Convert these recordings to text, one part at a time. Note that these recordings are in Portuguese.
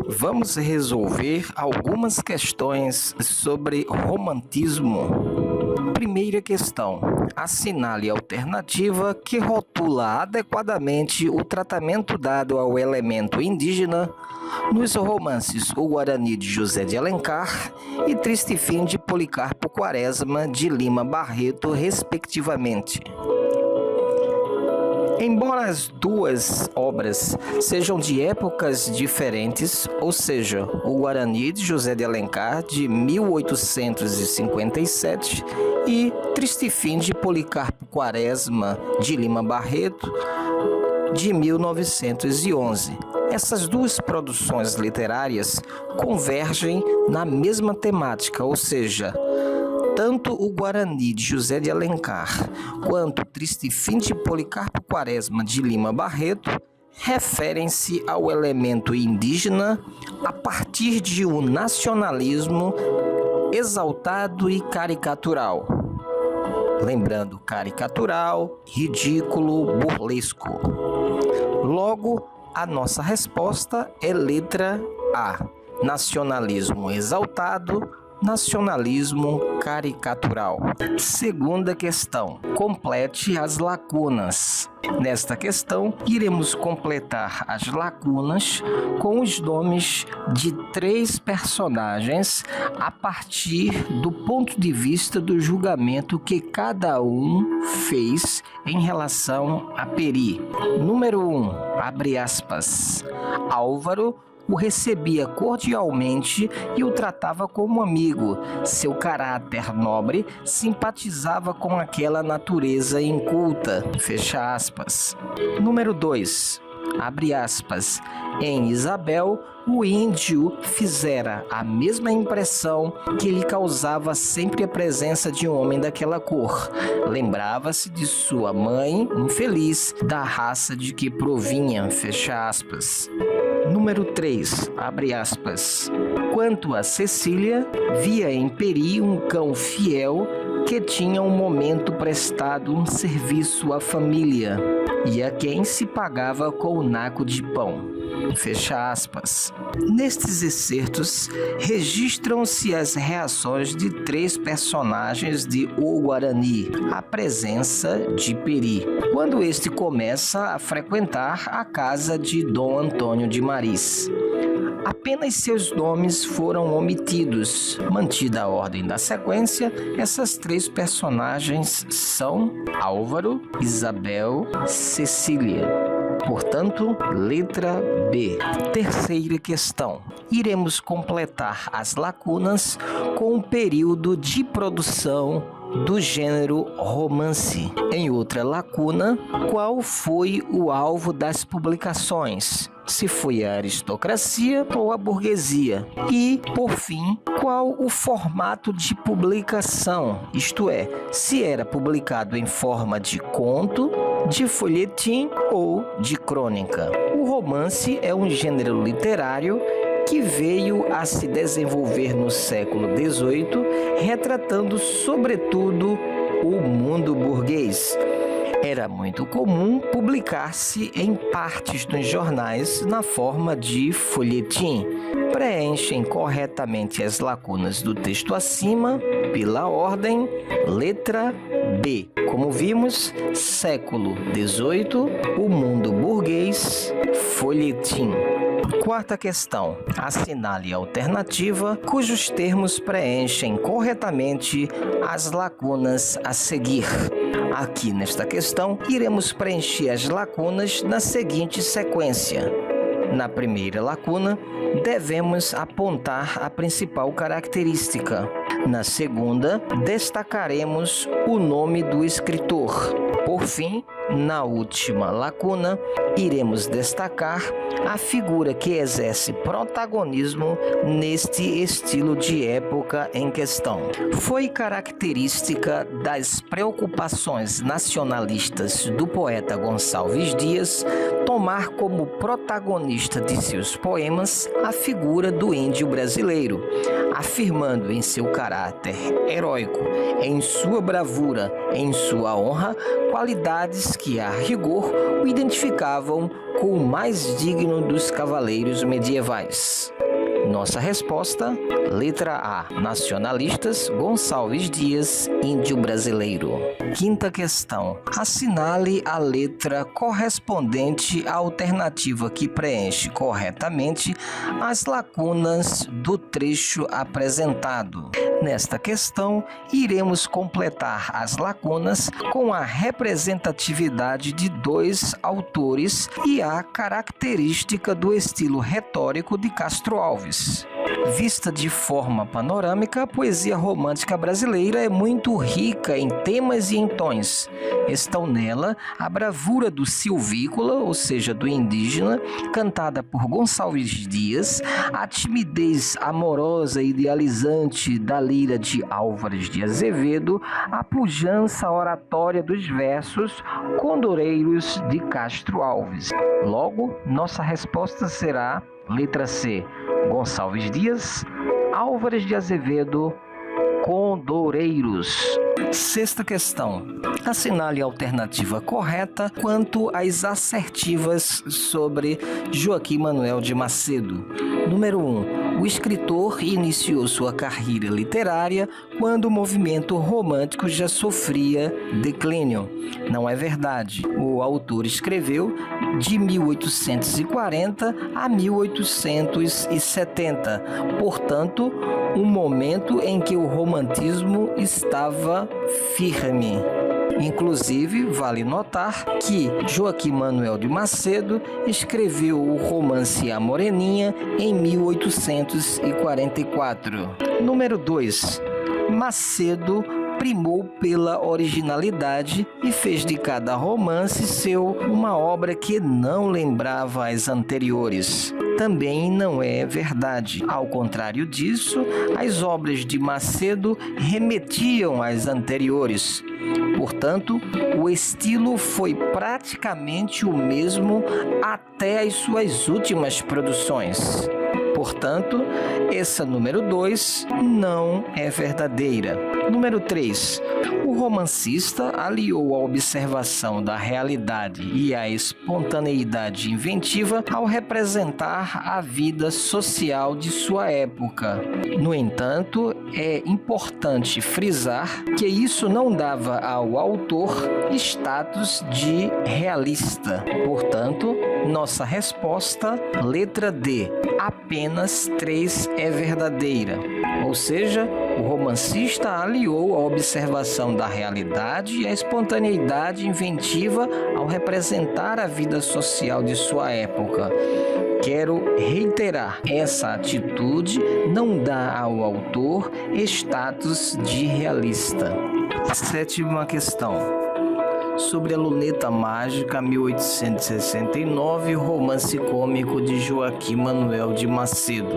vamos resolver algumas questões sobre romantismo. Primeira questão. Assinale a alternativa que rotula adequadamente o tratamento dado ao elemento indígena nos romances O Guarani de José de Alencar e Triste Fim de Policarpo Quaresma de Lima Barreto, respectivamente. Embora as duas obras sejam de épocas diferentes, ou seja, O Guarani de José de Alencar de 1857 e Triste Fim de Policarpo Quaresma de Lima Barreto de 1911. Essas duas produções literárias convergem na mesma temática, ou seja, tanto o Guarani de José de Alencar quanto o Triste Fim de Policarpo Quaresma de Lima Barreto referem-se ao elemento indígena a partir de um nacionalismo exaltado e caricatural. Lembrando, caricatural, ridículo, burlesco. Logo, a nossa resposta é letra A. Nacionalismo exaltado, nacionalismo caricatural. Segunda questão. Complete as lacunas. Nesta questão, iremos completar as lacunas com os nomes de 3 personagens a partir do ponto de vista do julgamento que cada um fez em relação a Peri. Número 1, abre aspas. Álvaro o recebia cordialmente e o tratava como amigo. Seu caráter nobre simpatizava com aquela natureza inculta. Fecha aspas. Número 2. Abre aspas. Em Isabel, o índio fizera a mesma impressão que lhe causava sempre a presença de um homem daquela cor. Lembrava-se de sua mãe infeliz, da raça de que provinha. Fecha aspas. Número 3, abre aspas. Quanto a Cecília, via em Peri um cão fiel que tinha um momento prestado um serviço à família e a quem se pagava com o naco de pão. Fecha aspas. Nestes excertos, registram-se as reações de 3 personagens de O Guarani à presença de Peri, quando este começa a frequentar a casa de Dom Antônio de Maris. Apenas seus nomes foram omitidos. Mantida a ordem da sequência, essas 3 personagens são Álvaro, Isabel, Cecília. Portanto, letra B. Terceira questão. Iremos completar as lacunas com o período de produção do gênero romance. Em outra lacuna, qual foi o alvo das publicações? Se foi a aristocracia ou a burguesia? E, por fim, qual o formato de publicação? Isto é, se era publicado em forma de conto, de folhetim ou de crônica. O romance é um gênero literário que veio a se desenvolver no século XVIII, retratando sobretudo o mundo burguês. Era muito comum publicar-se em partes dos jornais na forma de folhetim. Preenchem corretamente as lacunas do texto acima pela ordem letra B. Como vimos, século XVIII, o mundo burguês, folhetim. Quarta questão. Assinale a alternativa cujos termos preenchem corretamente as lacunas a seguir. Aqui nesta questão, iremos preencher as lacunas na seguinte sequência. Na primeira lacuna, devemos apontar a principal característica. Na segunda, destacaremos o nome do escritor. Por fim, na última lacuna, iremos destacar a figura que exerce protagonismo neste estilo de época em questão. Foi característica das preocupações nacionalistas do poeta Gonçalves Dias tomar como protagonista de seus poemas a figura do índio brasileiro, afirmando em seu caráter heróico, em sua bravura, em sua honra, qualidades que, a rigor, o identificavam com o mais digno dos cavaleiros medievais. Nossa resposta, letra A. Nacionalistas, Gonçalves Dias, índio brasileiro. Quinta questão. Assinale a letra correspondente à alternativa que preenche corretamente as lacunas do trecho apresentado. Nesta questão, iremos completar as lacunas com a representatividade de dois autores e a característica do estilo retórico de Castro Alves. Vista de forma panorâmica, a poesia romântica brasileira é muito rica em temas e em tons. Estão nela a bravura do silvícola, ou seja, do indígena, cantada por Gonçalves Dias, a timidez amorosa e idealizante da lira de Álvares de Azevedo, a pujança oratória dos versos condoreiros de Castro Alves. Logo, nossa resposta será letra C. Gonçalves Dias, Álvares de Azevedo, condoreiros. Sexta questão. Assinale a alternativa correta quanto às assertivas sobre Joaquim Manuel de Macedo. Número 1. O escritor iniciou sua carreira literária quando o movimento romântico já sofria declínio. Não é verdade. O autor escreveu de 1840 a 1870, portanto, um momento em que o romantismo estava firme. Inclusive, vale notar que Joaquim Manuel de Macedo escreveu o romance A Moreninha em 1844. Número 2. Macedo primou pela originalidade e fez de cada romance seu uma obra que não lembrava as anteriores. Também não é verdade. Ao contrário disso, as obras de Macedo remetiam às anteriores. Portanto, o estilo foi praticamente o mesmo até as suas últimas produções. Portanto, essa número 2 não é verdadeira. Número 3. O romancista aliou a observação da realidade e a espontaneidade inventiva ao representar a vida social de sua época. No entanto, é importante frisar que isso não dava ao autor status de realista. Portanto, nossa resposta, letra D. Apenas 3 é verdadeira. Ou seja, o romancista aliou a observação da realidade e a espontaneidade inventiva ao representar a vida social de sua época. Quero reiterar, essa atitude não dá ao autor status de realista. Sétima questão. Sobre a Luneta Mágica, 1869, romance cômico de Joaquim Manuel de Macedo.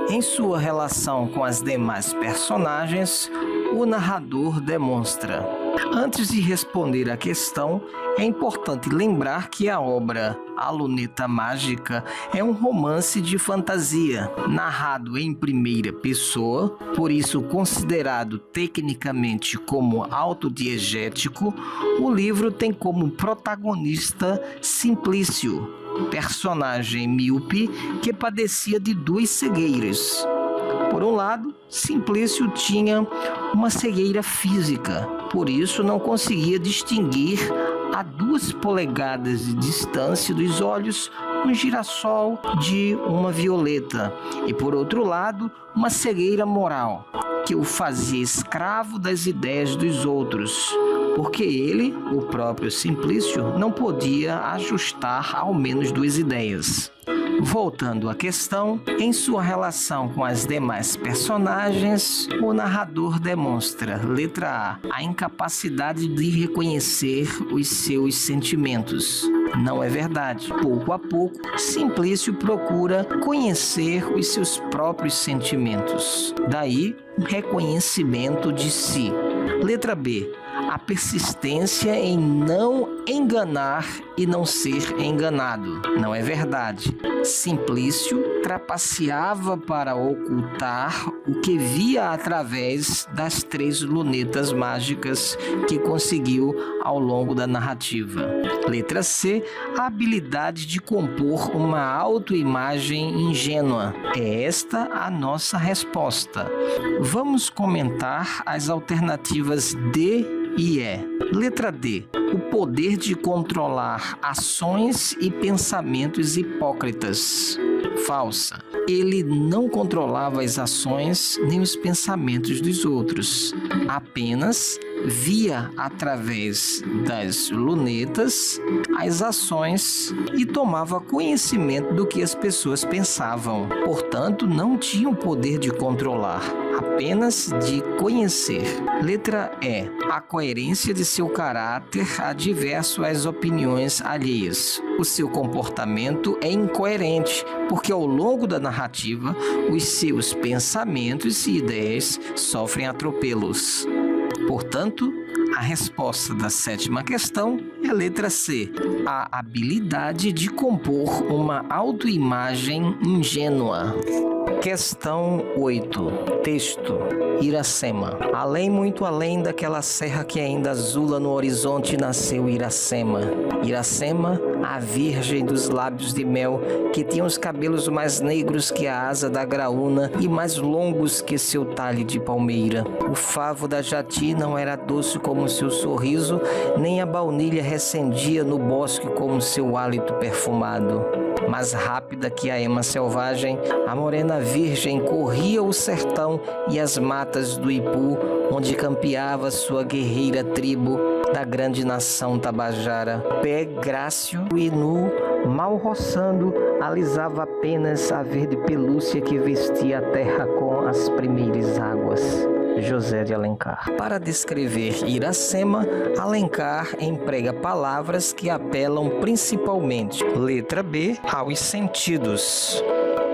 Em sua relação com as demais personagens, o narrador demonstra. Antes de responder à questão, é importante lembrar que a obra A Luneta Mágica é um romance de fantasia, narrado em primeira pessoa, por isso considerado tecnicamente como autodiegético. O livro tem como protagonista Simplício, personagem míope que padecia de 2 cegueiras. Por um lado, Simplício tinha uma cegueira física, por isso não conseguia distinguir a 2 polegadas de distância dos olhos um girassol de uma violeta. E por outro lado, uma cegueira moral, que o fazia escravo das ideias dos outros, porque ele, o próprio Simplício, não podia ajustar ao menos 2 ideias. Voltando à questão, em sua relação com as demais personagens, o narrador demonstra, letra A, a incapacidade de reconhecer os seus sentimentos. Não é verdade. Pouco a pouco, Simplício procura conhecer os seus próprios sentimentos. Daí, o reconhecimento de si. Letra B. a persistência em não enganar e não ser enganado. Não é verdade. Simplício trapaceava para ocultar o que via através das 3 lunetas mágicas que conseguiu ao longo da narrativa. Letra C, a habilidade de compor uma autoimagem ingênua. É esta a nossa resposta. Vamos comentar as alternativas D e E. Letra D, o poder de controlar ações e pensamentos hipócritas. Falsa. Ele não controlava as ações nem os pensamentos dos outros. Apenas via através das lunetas as ações e tomava conhecimento do que as pessoas pensavam. Portanto, não tinha o poder de controlar, apenas de conhecer. Letra E. A coerência de seu caráter adverso às opiniões alheias. O seu comportamento é incoerente, porque ao longo da narrativa, os seus pensamentos e ideias sofrem atropelos. Portanto, a resposta da 7ª questão é a letra C, a habilidade de compor uma autoimagem ingênua. Questão 8. Texto. Iracema. Além, muito além daquela serra que ainda azula no horizonte, nasceu Iracema. Iracema, a virgem dos lábios de mel, que tinha os cabelos mais negros que a asa da graúna e mais longos que seu talhe de palmeira. O favo da jati não era doce como seu sorriso, nem a baunilha recendia no bosque como seu hálito perfumado. Mais rápida que a ema selvagem, a morena virgem corria o sertão e as matas do Ipu, onde campeava sua guerreira tribo da grande nação tabajara. Pé grácil e nu, mal roçando, alisava apenas a verde pelúcia que vestia a terra com as primeiras águas. José de Alencar. Para descrever Iracema, Alencar emprega palavras que apelam principalmente, letra B, aos sentidos.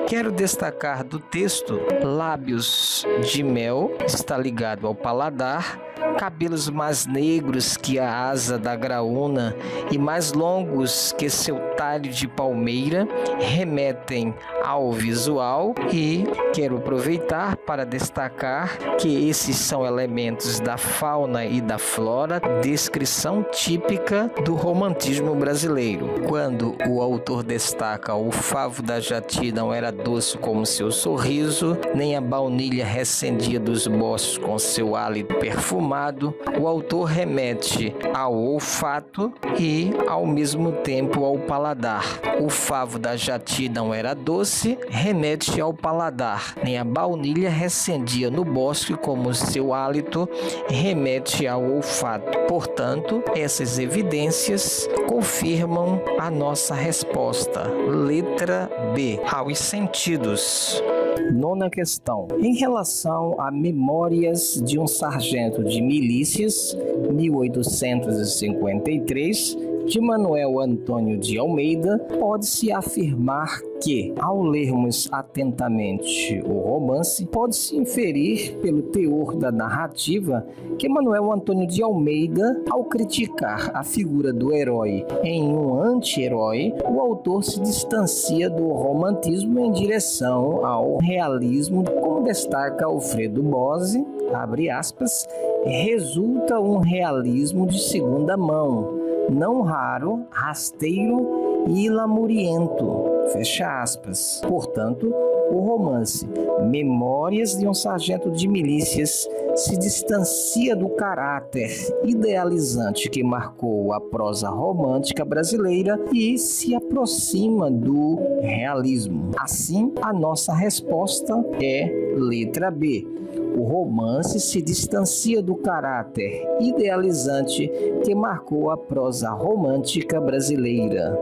Quero destacar do texto: lábios de mel, está ligado ao paladar, cabelos mais negros que a asa da graúna e mais longos que seu talho de palmeira, remetem ao visual, e quero aproveitar para destacar que esses são elementos da fauna e da flora, descrição típica do romantismo brasileiro. Quando o autor destaca: o favo da jati não era doce como seu sorriso, nem a baunilha recendia dos bosques com seu hálito perfumado, o autor remete ao olfato e, ao mesmo tempo, ao paladar. O favo da jati não era doce, remete ao paladar, nem a baunilha recendia no bosque como seu hálito, remete ao olfato. Portanto, essas evidências confirmam a nossa resposta. Letra B, aos sentidos. 9ª questão. Em relação a Memórias de um Sargento de Milícias, 1853, de Manuel Antônio de Almeida, pode-se afirmar que, ao lermos atentamente o romance, pode-se inferir pelo teor da narrativa que Manuel Antônio de Almeida, ao criticar a figura do herói em um anti-herói, o autor se distancia do romantismo em direção ao realismo, como destaca Alfredo Bose, abre aspas, resulta um realismo de segunda mão, não raro, rasteiro e lamuriento, fecha aspas. Portanto, o romance Memórias de um Sargento de Milícias se distancia do caráter idealizante que marcou a prosa romântica brasileira e se aproxima do realismo. Assim, a nossa resposta é letra B. O romance se distancia do caráter idealizante que marcou a prosa romântica brasileira.